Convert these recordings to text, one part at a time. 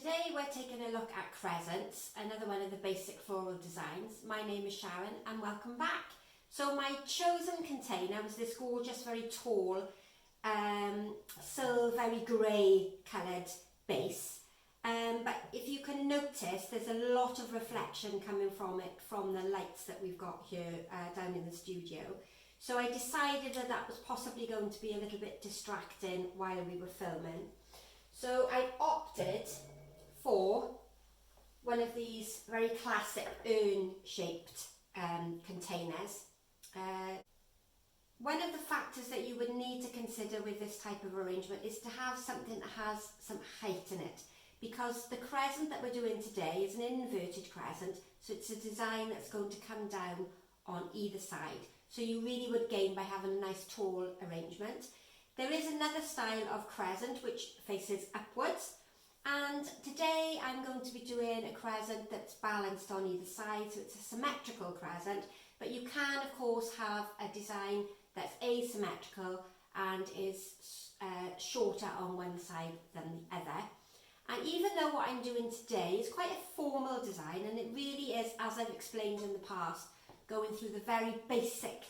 today we're taking a look at crescents, another one of the basic floral designs. My name is Sharon and welcome back. So my chosen container was this gorgeous, very tall, very grey coloured base. But if you can notice, there's a lot of reflection coming from it, from the lights that we've got here down in the studio. So I decided that that was possibly going to be a little bit distracting while we were filming. So I opted for one of these very classic urn-shaped containers. One of the factors that you would need to consider with this type of arrangement is to have something that has some height in it, because the crescent that we're doing today is an inverted crescent, so it's a design that's going to come down on either side. So you really would gain by having a nice tall arrangement. There is another style of crescent which faces upwards, and today I'm going to be doing a crescent that's balanced on either side, so it's a symmetrical crescent, but you can of course have a design that's asymmetrical and is shorter on one side than the other. And even though what I'm doing today is quite a formal design, and it really is, as I've explained in the past, going through the very basic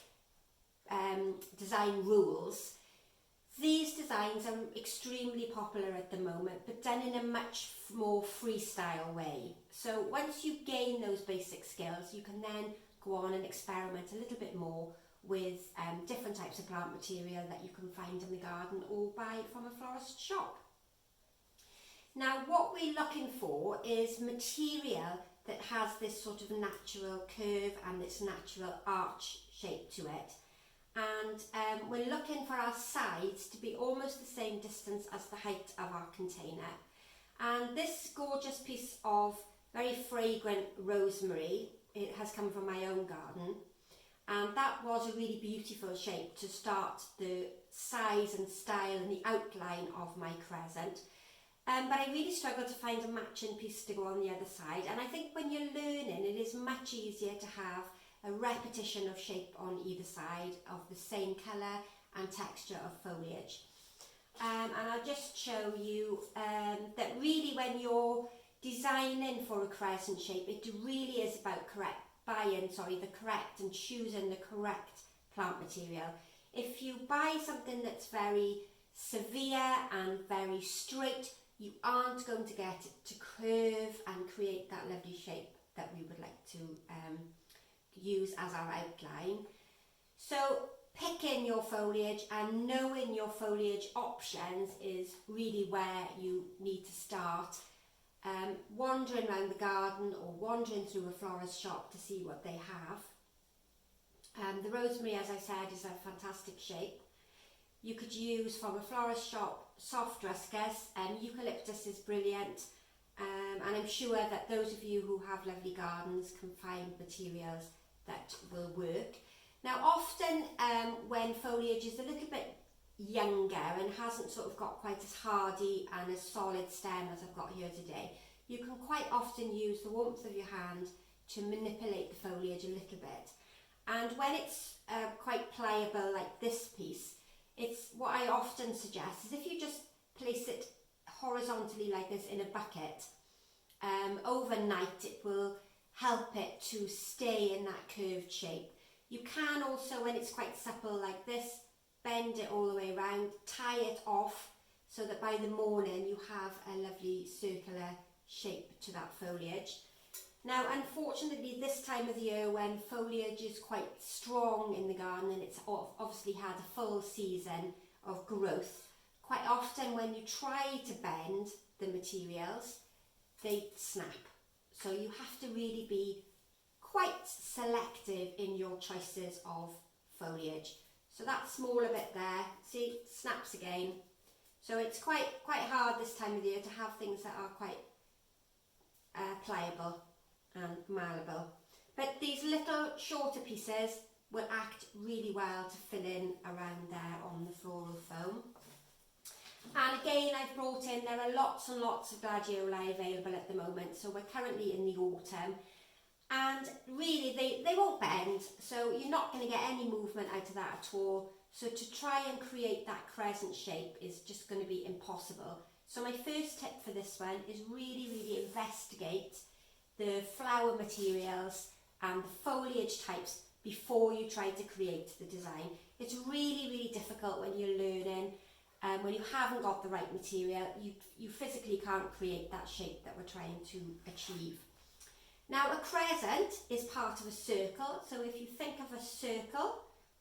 design rules, these designs are extremely popular at the moment, but done in a much more freestyle way. So once you gain those basic skills, you can then go on and experiment a little bit more with different types of plant material that you can find in the garden or buy from a florist shop. Now, what we're looking for is material that has this sort of natural curve and this natural arch shape to it. And we're looking for our sides to be almost the same distance as the height of our container. And this gorgeous piece of very fragrant rosemary, it has come from my own garden. And that was a really beautiful shape to start the size and style and the outline of my crescent. But I really struggled to find a matching piece to go on the other side. And I think when you're learning, it is much easier to have a repetition of shape on either side of the same colour and texture of foliage. And I'll just show you that really when you're designing for a crescent shape, it really is about the correct and choosing the correct plant material. If you buy something that's very severe and very straight, you aren't going to get it to curve and create that lovely shape that we would like to use as our outline. So picking your foliage and knowing your foliage options is really where you need to start. Wandering around the garden or wandering through a florist shop to see what they have. The rosemary, as I said, is a fantastic shape. You could use from a florist shop soft ruscus, and eucalyptus is brilliant. And I'm sure that those of you who have lovely gardens can find materials that will work. Now often when foliage is a little bit younger and hasn't sort of got quite as hardy and a solid stem as I've got here today, you can quite often use the warmth of your hand to manipulate the foliage a little bit. And when it's quite pliable like this piece, it's what I often suggest is if you just place it horizontally like this in a bucket, overnight it will help it to stay in that curved shape. You can also, when it's quite supple like this, bend it all the way around, tie it off so that by the morning you have a lovely circular shape to that foliage. Now unfortunately this time of the year when foliage is quite strong in the garden and it's obviously had a full season of growth, quite often when you try to bend the materials, they snap. So you have to really be quite selective in your choices of foliage. So that smaller bit there, see, snaps again. So it's quite hard this time of the year to have things that are quite pliable and malleable. But these little shorter pieces will act really well to fill in around there on the floral foam. And again, I've brought in, there are lots and lots of gladioli available at the moment, so we're currently in the autumn. And really, they won't bend, so you're not going to get any movement out of that at all. So to try and create that crescent shape is just going to be impossible. So my first tip for this one is really investigate the flower materials and the foliage types before you try to create the design. It's really difficult when you're learning, when you haven't got the right material, you physically can't create that shape that we're trying to achieve. Now a crescent is part of a circle, so if you think of a circle,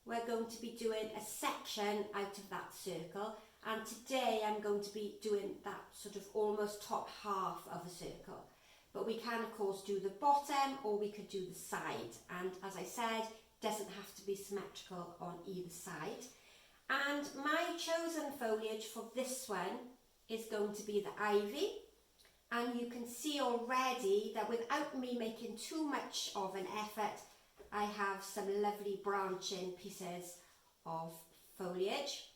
we're going to be doing a section out of that circle, and today I'm going to be doing that sort of almost top half of a circle. But we can of course do the bottom, or we could do the side, and as I said, it doesn't have to be symmetrical on either side. And my chosen foliage for this one is going to be the ivy. And you can see already that without me making too much of an effort, I have some lovely branching pieces of foliage.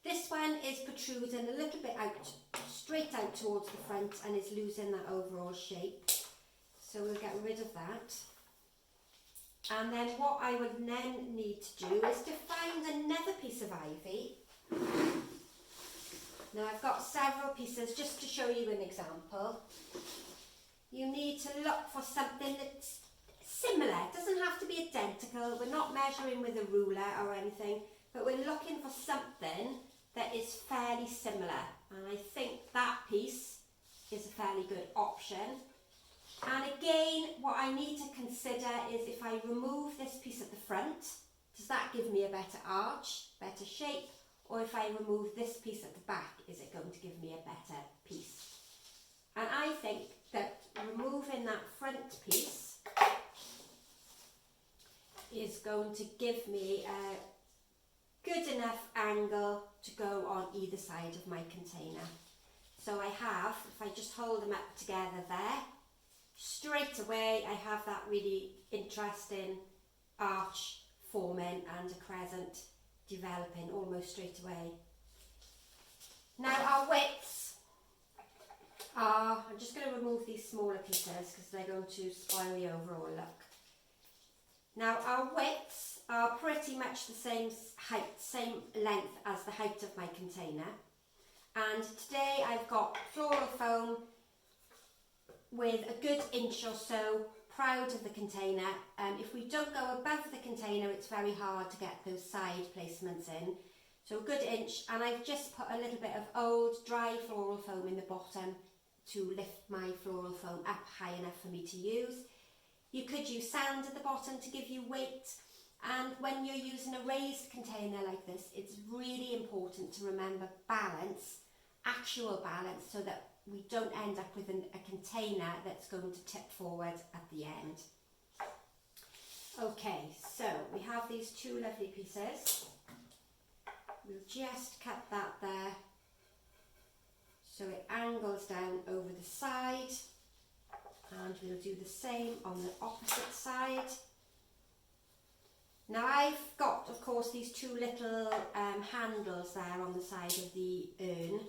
This one is protruding a little bit out, straight out towards the front, and is losing that overall shape. So we'll get rid of that. And then what I would then need to do is to find another piece of ivy. Now I've got several pieces just to show you an example. You need to look for something that's similar. It doesn't have to be identical. We're not measuring with a ruler or anything, but we're looking for something that is fairly similar. And I think that piece is a fairly good option. And again, what I need to consider is if I remove this piece at the front, does that give me a better arch, better shape? Or if I remove this piece at the back, is it going to give me a better piece? And I think that removing that front piece is going to give me a good enough angle to go on either side of my container. So I have, if I just hold them up together there, straight away I have that really interesting arch forming and a crescent developing almost straight away. Now our widths are, I'm just going to remove these smaller pieces because they're going to spoil the overall look. Now our widths are pretty much the same height, same length as the height of my container. And today I've got floral foam with a good inch or so proud of the container. If we don't go above the container, it's very hard to get those side placements in. So a good inch, and I've just put a little bit of old dry floral foam in the bottom to lift my floral foam up high enough for me to use. You could use sand at the bottom to give you weight, and when you're using a raised container like this, it's really important to remember balance, actual balance, so that we don't end up with a container that's going to tip forward at the end. Okay, so we have these two lovely pieces. We'll just cut that there so it angles down over the side, and we'll do the same on the opposite side. Now I've got, of course, these two little handles there on the side of the urn,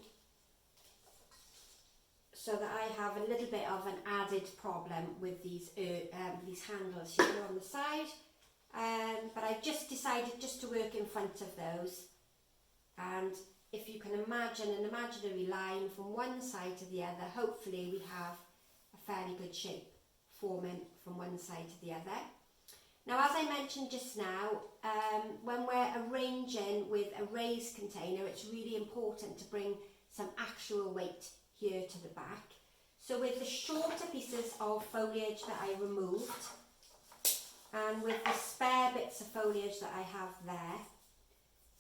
so that I have a little bit of an added problem with these handles here on the side. But I've just decided just to work in front of those. And if you can imagine an imaginary line from one side to the other, hopefully we have a fairly good shape forming from one side to the other. Now, as I mentioned just now, when we're arranging with a raised container, it's really important to bring some actual weight here to the back. So with the shorter pieces of foliage that I removed, and with the spare bits of foliage that I have there,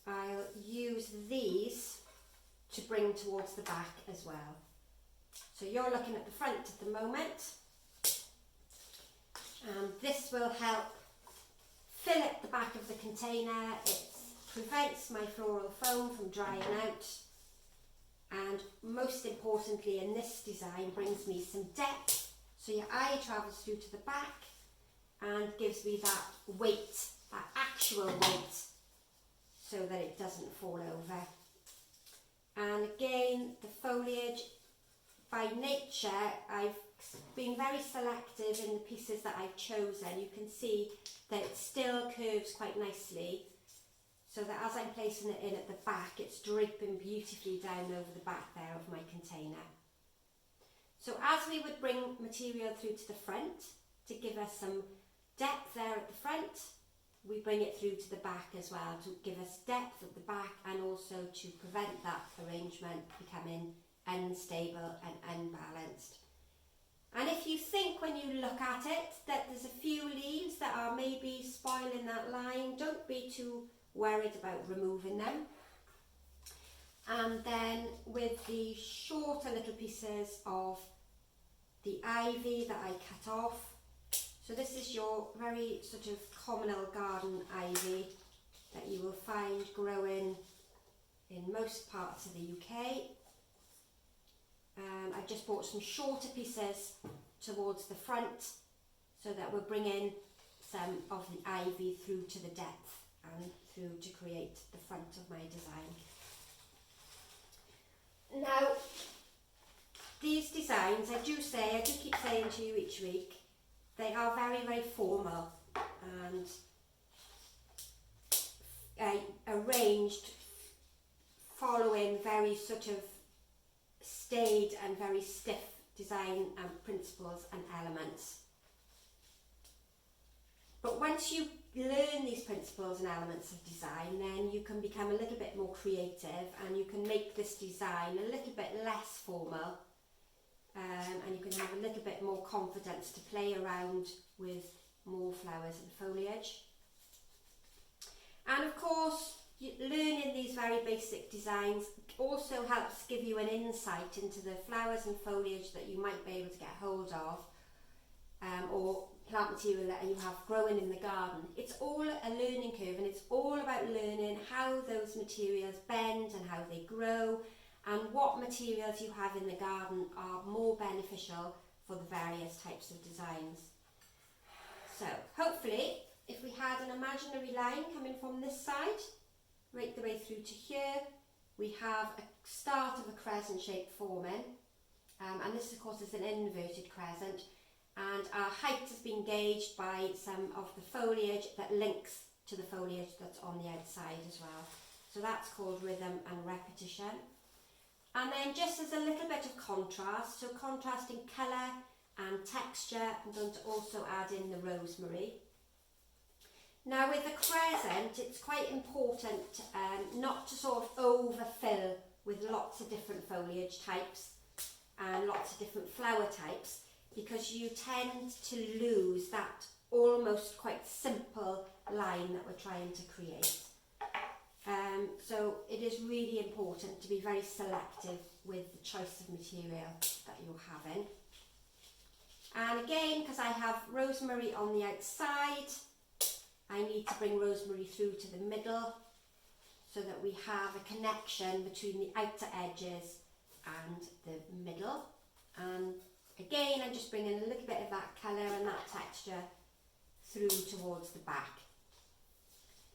I'll use these to bring towards the back as well. So you're looking at the front at the moment, and this will help fill up the back of the container. It prevents my floral foam from drying out, and most importantly in this design brings me some depth, so your eye travels through to the back and gives me that weight, that actual weight, so that it doesn't fall over. And again, the foliage, by nature, I've been very selective in the pieces that I've chosen. You can see that it still curves quite nicely. so that as I'm placing it in at the back, it's draping beautifully down over the back there of my container. So as we would bring material through to the front to give us some depth there at the front, we bring it through to the back as well to give us depth at the back, and also to prevent that arrangement becoming unstable and unbalanced. And if you think when you look at it that there's a few leaves that are maybe spoiling that line, don't be too worried about removing them. And then with the shorter little pieces of the ivy that I cut off, so this is your very sort of communal garden ivy that you will find growing in most parts of the UK. I just bought some shorter pieces towards the front so that we're bringing some of the ivy through to the depth and through to create the front of my design. Now, these designs, I do keep saying to you each week, they are very, very formal and arranged following very sort of staid and very stiff design and principles and elements. But once you learn these principles and elements of design, then you can become a little bit more creative, and you can make this design a little bit less formal, and you can have a little bit more confidence to play around with more flowers and foliage. And of course, learning these very basic designs also helps give you an insight into the flowers and foliage that you might be able to get hold of, or plant material that you have growing in the garden. It's all a learning curve, and it's all about learning how those materials bend and how they grow, and what materials you have in the garden are more beneficial for the various types of designs. So hopefully, if we had an imaginary line coming from this side right the way through to here, we have a start of a crescent shape forming, and this of course is an inverted crescent, and our height has been gauged by some of the foliage that links to the foliage that's on the outside as well. So that's called rhythm and repetition. And then just as a little bit of contrast, so contrasting colour and texture, I'm going to also add in the rosemary. Now with the crescent, it's quite important not to sort of overfill with lots of different foliage types and lots of different flower types, because you tend to lose that almost quite simple line that we're trying to create. So it is really important to be very selective with the choice of material that you're having. And again, because I have rosemary on the outside, I need to bring rosemary through to the middle so that we have a connection between the outer edges and the middle. And again, I'm just bringing a little bit of that colour and that texture through towards the back.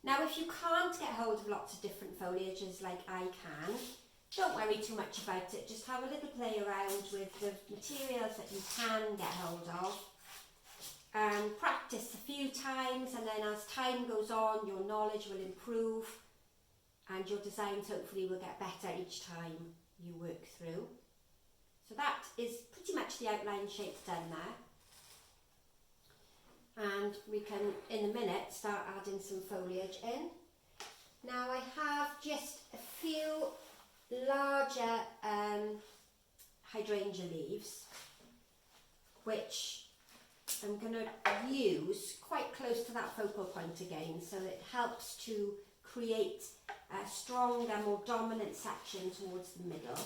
Now, if you can't get hold of lots of different foliages like I can, don't worry too much about it. Just have a little play around with the materials that you can get hold of. Practice a few times, and then as time goes on, your knowledge will improve and your designs hopefully will get better each time you work through. So that is pretty much the outline shape done there. And we can, in a minute, start adding some foliage in. Now I have just a few larger hydrangea leaves, which I'm going to use quite close to that focal point again, so it helps to create a stronger, more dominant section towards the middle.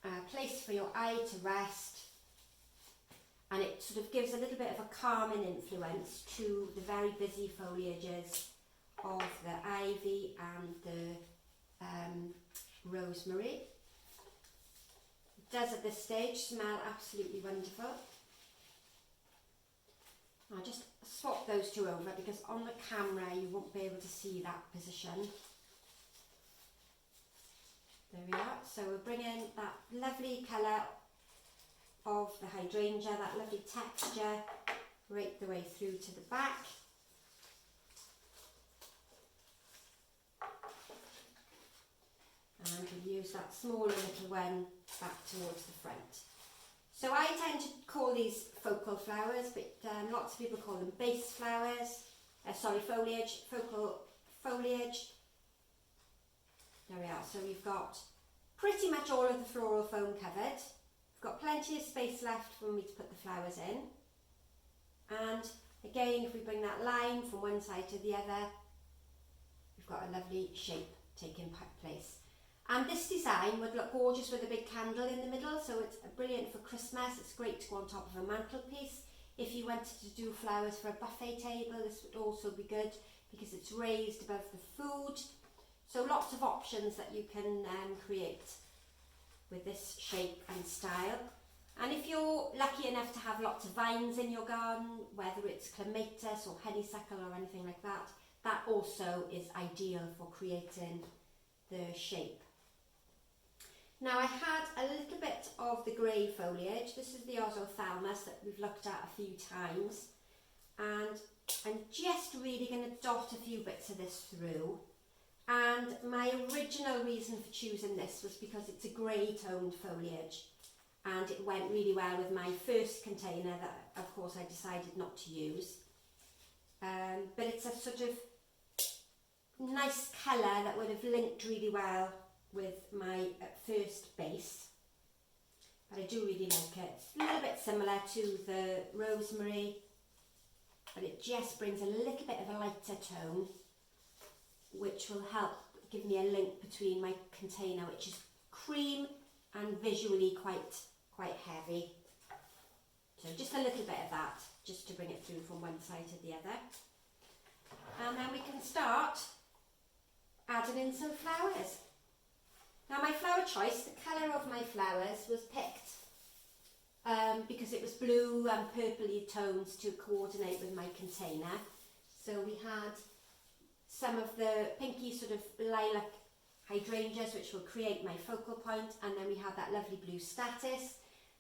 A place for your eye to rest, and it sort of gives a little bit of a calming influence to the very busy foliages of the ivy and the rosemary. It does at this stage smell absolutely wonderful. I'll just swap those two over because on the camera you won't be able to see that position. There we are. So we're bringing that lovely colour of the hydrangea, that lovely texture, right the way through to the back. use that smaller little one back towards the front. So I tend to call these focal flowers, but lots of people call them base flowers. Foliage, focal foliage. There we are. So we've got pretty much all of the floral foam covered. We've got plenty of space left for me to put the flowers in. And again, if we bring that line from one side to the other, we've got a lovely shape taking place. And this design would look gorgeous with a big candle in the middle, so it's brilliant for Christmas. It's great to go on top of a mantelpiece. If you wanted to do flowers for a buffet table, this would also be good because it's raised above the food. So lots of options that you can create with this shape and style. And if you're lucky enough to have lots of vines in your garden, whether it's clematis or honeysuckle or anything like that, that also is ideal for creating the shape. Now I had a little bit of the grey foliage. This is the Ozothamnus that we've looked at a few times. And I'm just really going to dot a few bits of this through. And my original reason for choosing this was because it's a grey toned foliage. And it went really well with my first container that of course I decided not to use. But it's a sort of nice colour that would have linked really well with my first base. But I do really like it. It's a little bit similar to the Rosemary, but it just brings a little bit of a lighter tone, which will help give me a link between my container, which is cream and visually quite heavy. So just a little bit of that, just to bring it through from one side to the other. And then we can start adding in some flowers. Now my flower choice, the colour of my flowers was picked because it was blue and purpley tones to coordinate with my container. So we had some of the pinky sort of lilac hydrangeas, which will create my focal point, and then we have that lovely blue Statice.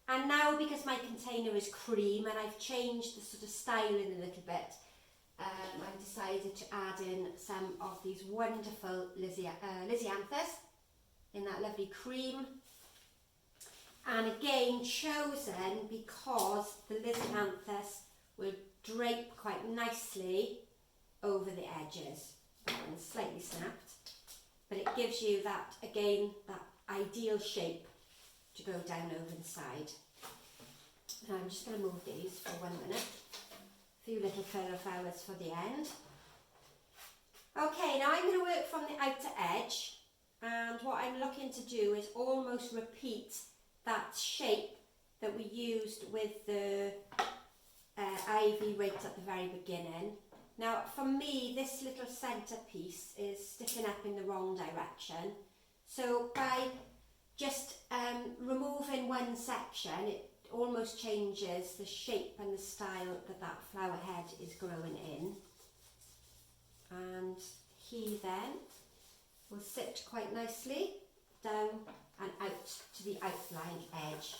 And now, because my container is cream and I've changed the sort of styling a little bit, I've decided to add in some of these wonderful Lizianthus in that lovely cream. And again, chosen because the Lizianthus will drape quite nicely over the edges. That one's slightly snapped, but it gives you that, again, that ideal shape to go down over the side. Now I'm just going to move these for 1 minute. A few little filler flowers for the end. Okay, now I'm going to work from the outer edge, and what I'm looking to do is almost repeat that shape that we used with the ivy right at the very beginning. Now for me, this little centre piece is sticking up in the wrong direction, so by just removing one section, it almost changes the shape and the style that that flower head is growing in. And he then will sit quite nicely down and out to the outline edge.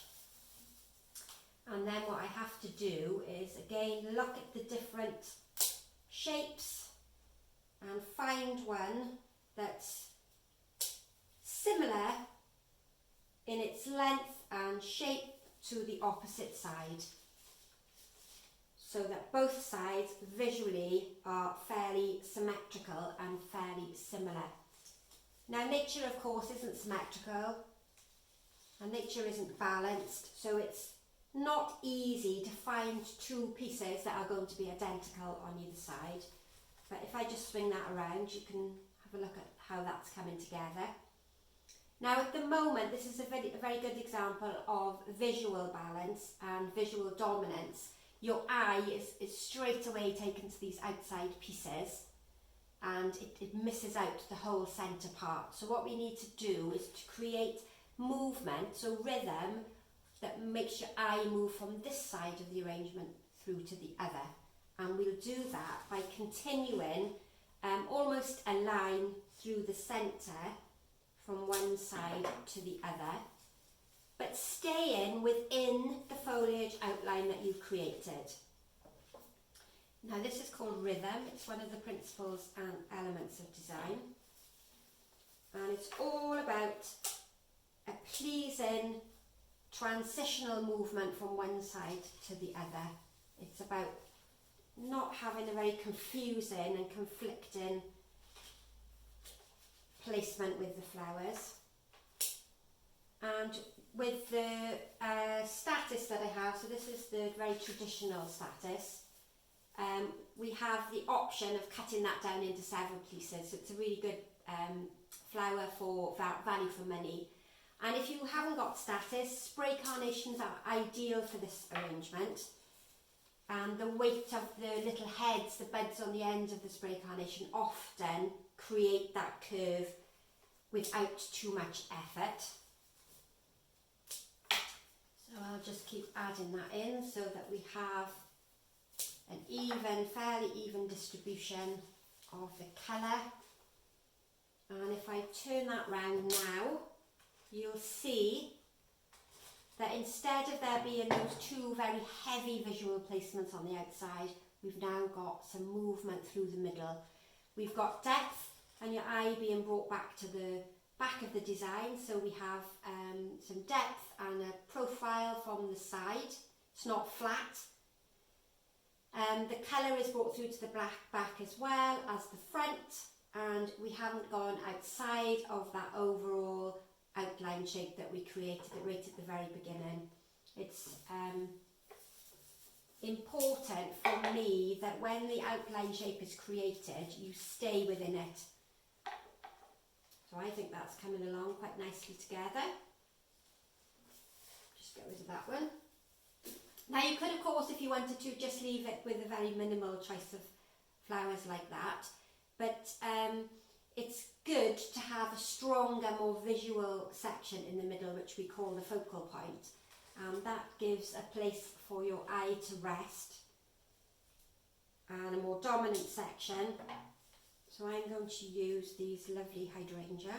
And then what I have to do is again look at the different shapes and find one that's similar in its length and shape to the opposite side, so that both sides visually are fairly symmetrical and fairly similar. Now nature of course isn't symmetrical and nature isn't balanced, so it's not easy to find two pieces that are going to be identical on either side. But if I just swing that around, you can have a look at how that's coming together. Now at the moment, this is a very good example of visual balance and visual dominance. Your eye is straight away taken to these outside pieces and it misses out the whole centre part. So what we need to do is to create movement, so rhythm, that makes your eye move from this side of the arrangement through to the other. And we'll do that by continuing almost a line through the centre from one side to the other, but staying within the foliage outline that you've created. Now this is called rhythm. It's one of the principles and elements of design, and it's all about a pleasing transitional movement from one side to the other. It's about not having a very confusing and conflicting placement with the flowers. And with the Statice that I have, so this is the very traditional Statice, we have the option of cutting that down into several pieces, so it's a really good flower for value for money. And if you haven't got Statice, spray carnations are ideal for this arrangement. And the weight of the little heads, the buds on the end of the spray carnation, often create that curve without too much effort. So I'll just keep adding that in so that we have an even, fairly even distribution of the colour. And if I turn that round now, you'll see that instead of there being those two very heavy visual placements on the outside, we've now got some movement through the middle. We've got depth and your eye being brought back to the back of the design, so we have some depth and a profile from the side. It's not flat. The colour is brought through to the black back as well as the front, and we haven't gone outside of that overall outline shape that we created right at the very beginning. It's important for me that when the outline shape is created, you stay within it. So I think that's coming along quite nicely together. Just get rid of that one. Now you could, of course, if you wanted to, just leave it with a very minimal choice of flowers like that, but it's good to have a stronger, more visual section in the middle, which we call the focal point. That gives a place for your eye to rest, and a more dominant section. So I'm going to use these lovely Hydrangea.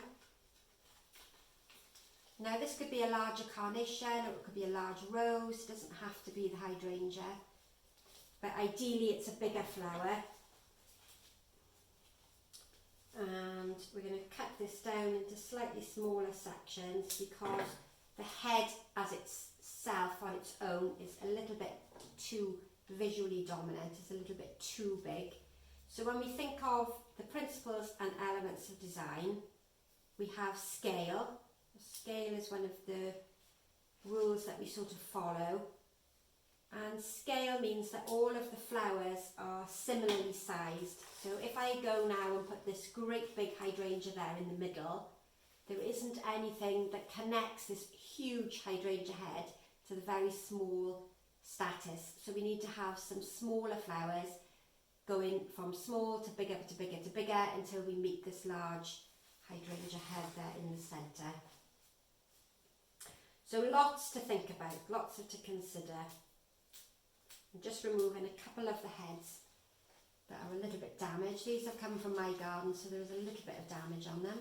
Now this could be a larger carnation, or it could be a large rose. It doesn't have to be the Hydrangea, but ideally it's a bigger flower. And we're going to cut this down into slightly smaller sections because the head as itself on its own is a little bit too visually dominant, it's a little bit too big. So when we think of the principles and elements of design, we have scale. Scale is one of the rules that we sort of follow. And scale means that all of the flowers are similarly sized. So if I go now and put this great big Hydrangea there in the middle, there isn't anything that connects this huge Hydrangea head to the very small Statice. So we need to have some smaller flowers going from small to bigger to bigger to bigger until we meet this large Hydrangea head there in the centre. So lots to think about, lots to consider. I'm just removing a couple of the heads that are a little bit damaged. These have come from my garden, so there's a little bit of damage on them.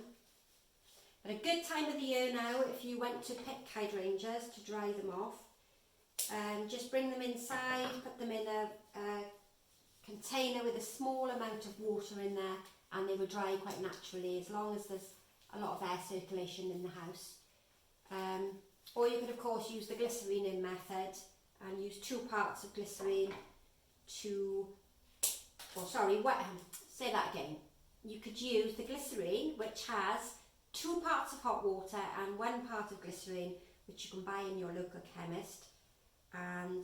But a good time of the year now, if you went to pick hydrangeas to dry them off, just bring them inside, put them in a container with a small amount of water in there, and they will dry quite naturally as long as there's a lot of air circulation in the house. Or you could of course use the glycerine in method and use 2 parts of glycerine to, say that again. You could use the glycerine, which has 2 parts of hot water and 1 part of glycerine, which you can buy in your local chemist, and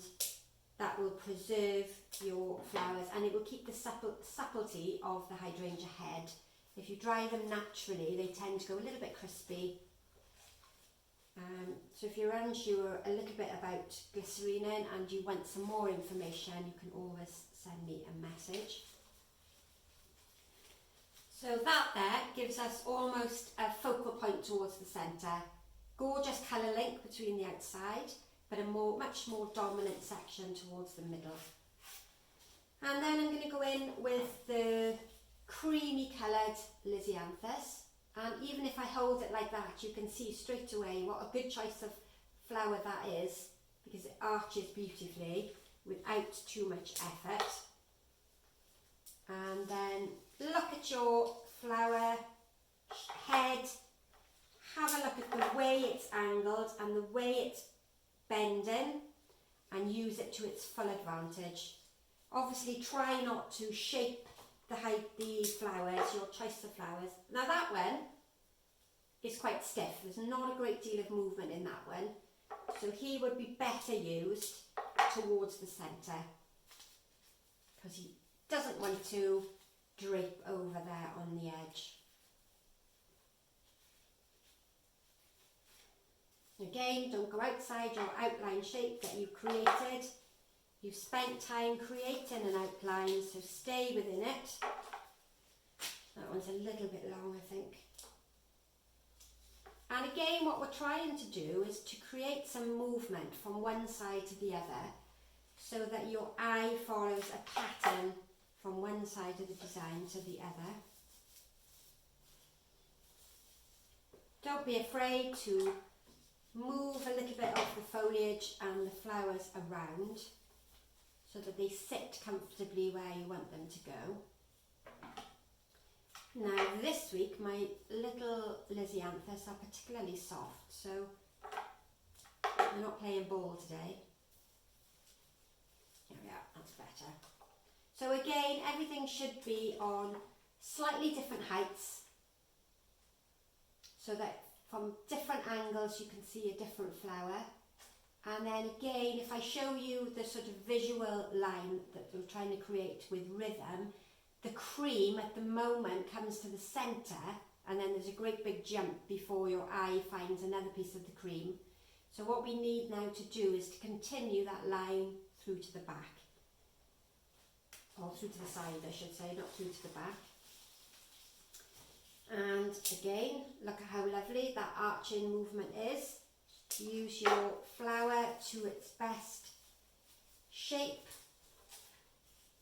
that will preserve your flowers and it will keep the subtlety of the Hydrangea head. If you dry them naturally, they tend to go a little bit crispy. So if you're unsure a little bit about glycerine and you want some more information, you can always send me a message. So that there gives us almost a focal point towards the centre. Gorgeous colour link between the outside, but a much more dominant section towards the middle. And then I'm going to go in with the creamy coloured Lisianthus. And even if I hold it like that, you can see straight away what a good choice of flower that is, because it arches beautifully without too much effort. And then look at your flower head, have a look look at the way it's angled and the way it's bending and use it to its full advantage. Obviously try not to shape the flowers, your choice of flowers. Now that one is quite stiff, there's not a great deal of movement in that one, so he would be better used towards the centre because he doesn't want to drape over there on the edge. Again, don't go outside your outline shape that you created. You've spent time creating an outline, so stay within it. That one's a little bit long, I think. And again, what we're trying to do is to create some movement from one side to the other so that your eye follows a pattern from one side of the design to the other. Don't be afraid to move a little bit of the foliage and the flowers around so that they sit comfortably where you want them to go. Now this week my little Lisianthus are particularly soft, so we're not playing ball today. There we are, that's better. So again, everything should be on slightly different heights so that from different angles you can see a different flower. And then again, if I show you the sort of visual line that I'm trying to create with rhythm, the cream at the moment comes to the centre and then there's a great big jump before your eye finds another piece of the cream. So what we need now to do is to continue that line through to the back. Or through to the side, I should say, not through to the back. And again, look at how lovely that arching movement is. Use your flower to its best shape.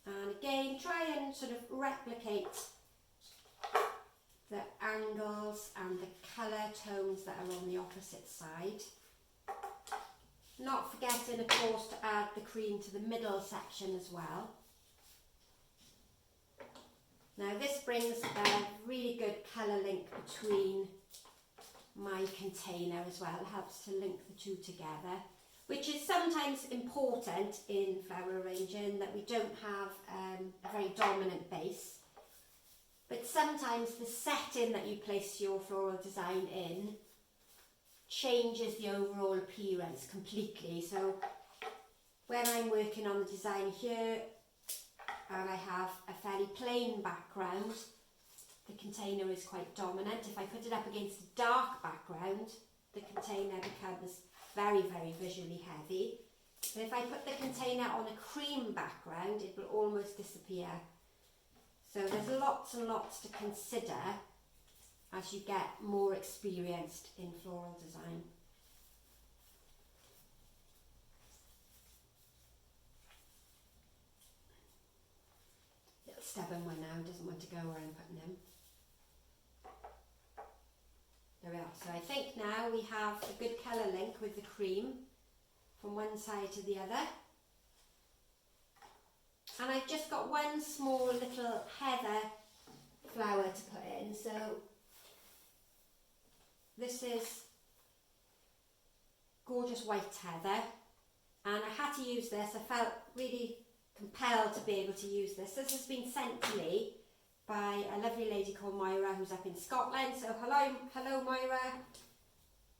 And again, try and sort of replicate the angles and the colour tones that are on the opposite side. Not forgetting, of course, to add the cream to the middle section as well. Now this brings a really good colour link between my container as well. It helps to link the two together, which is sometimes important in flower arranging, that we don't have a very dominant base. But sometimes the setting that you place your floral design in changes the overall appearance completely. So when I'm working on the design here and I have a fairly plain background, the container is quite dominant. If I put it up against a dark background, the container becomes very, very visually heavy. But if I put the container on a cream background, it will almost disappear. So there's lots and lots to consider as you get more experienced in floral design. Little stubborn one now, doesn't want to go where I'm putting him. There we are. So I think now we have a good colour link with the cream from one side to the other. And I've just got one small little heather flower to put in. So this is gorgeous white heather, and I had to use this. I felt really compelled to be able to use this. This has been sent to me by a lovely lady called Moira who's up in Scotland. So hello Moira.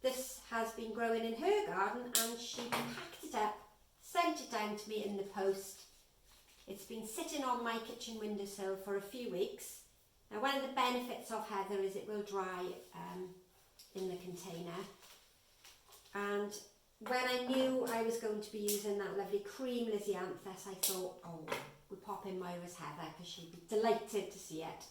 This has been growing in her garden and she packed it up, sent it down to me in the post. It's been sitting on my kitchen windowsill for a few weeks. Now one of the benefits of heather is it will dry in the container. And when I knew I was going to be using that lovely cream Lizianthus, I thought, oh, we'll pop in Moira's heather because she'd be delighted to see it.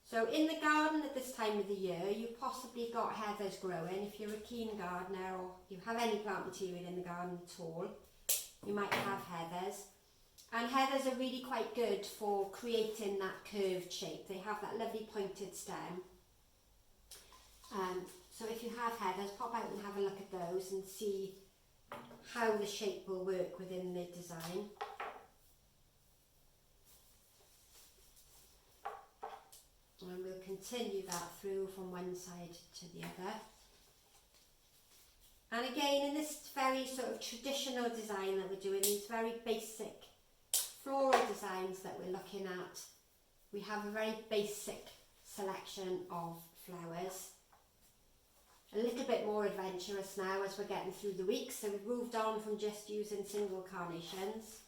So in the garden at this time of the year, you've possibly got heathers growing. If you're a keen gardener or you have any plant material in the garden at all, you might have heathers. And heathers are really quite good for creating that curved shape. They have that lovely pointed stem. So if you have heathers, pop out and have a look at those and see how the shape will work within the design. And we'll continue that through from one side to the other. And again, in this very sort of traditional design that we're doing, these very basic floral designs that we're looking at, we have a very basic selection of flowers. A little bit more adventurous now as we're getting through the weeks, so we've moved on from just using single carnations.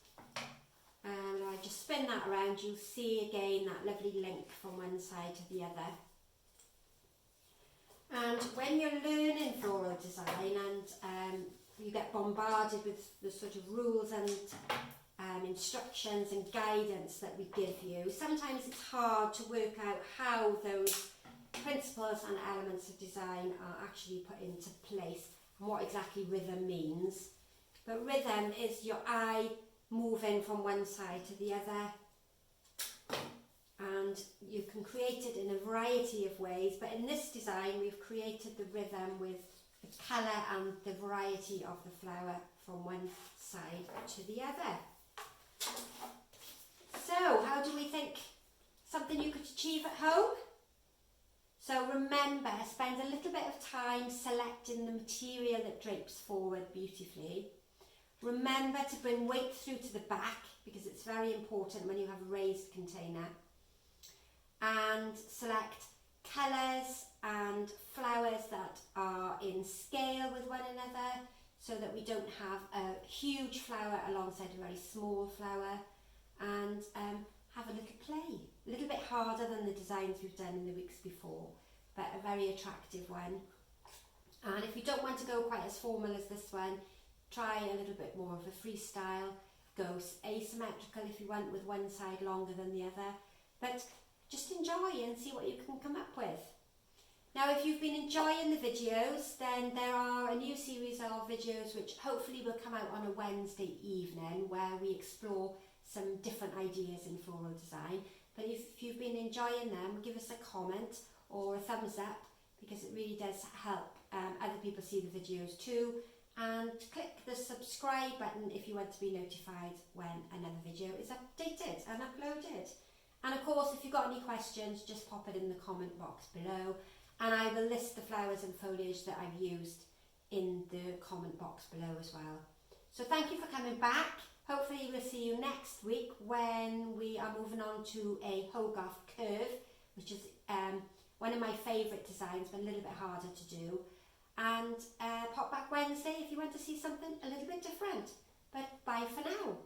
And I just spin that around, you'll see again that lovely link from one side to the other. And when you're learning floral design and you get bombarded with the sort of rules and instructions and guidance that we give you, sometimes it's hard to work out how those principles and elements of design are actually put into place and what exactly rhythm means. But rhythm is your eye moving from one side to the other, and you can create it in a variety of ways, but in this design we've created the rhythm with the colour and the variety of the flower from one side to the other. So how do we think something you could achieve at home? So remember, spend a little bit of time selecting the material that drapes forward beautifully. Remember to bring weight through to the back, because it's very important when you have a raised container. And select colours and flowers that are in scale with one another, so that we don't have a huge flower alongside a very small flower. And have a little play, a little bit harder than the designs we've done in the weeks before, but a very attractive one. And if you don't want to go quite as formal as this one, try a little bit more of a freestyle. Go asymmetrical if you want, with one side longer than the other, but just enjoy and see what you can come up with. Now, if you've been enjoying the videos, then there are a new series of videos which hopefully will come out on a Wednesday evening, where we explore some different ideas in floral design. But if you've been enjoying them, give us a comment or a thumbs up, because it really does help other people see the videos too. And click the subscribe button if you want to be notified when another video is updated and uploaded. And of course, if you've got any questions, just pop it in the comment box below, and I will list the flowers and foliage that I've used in the comment box below as well. So thank you for coming back. Hopefully we'll see you next week when we are moving on to a Hogarth Curve, which is one of my favourite designs, but a little bit harder to do. And pop back Wednesday if you want to see something a little bit different. But bye for now.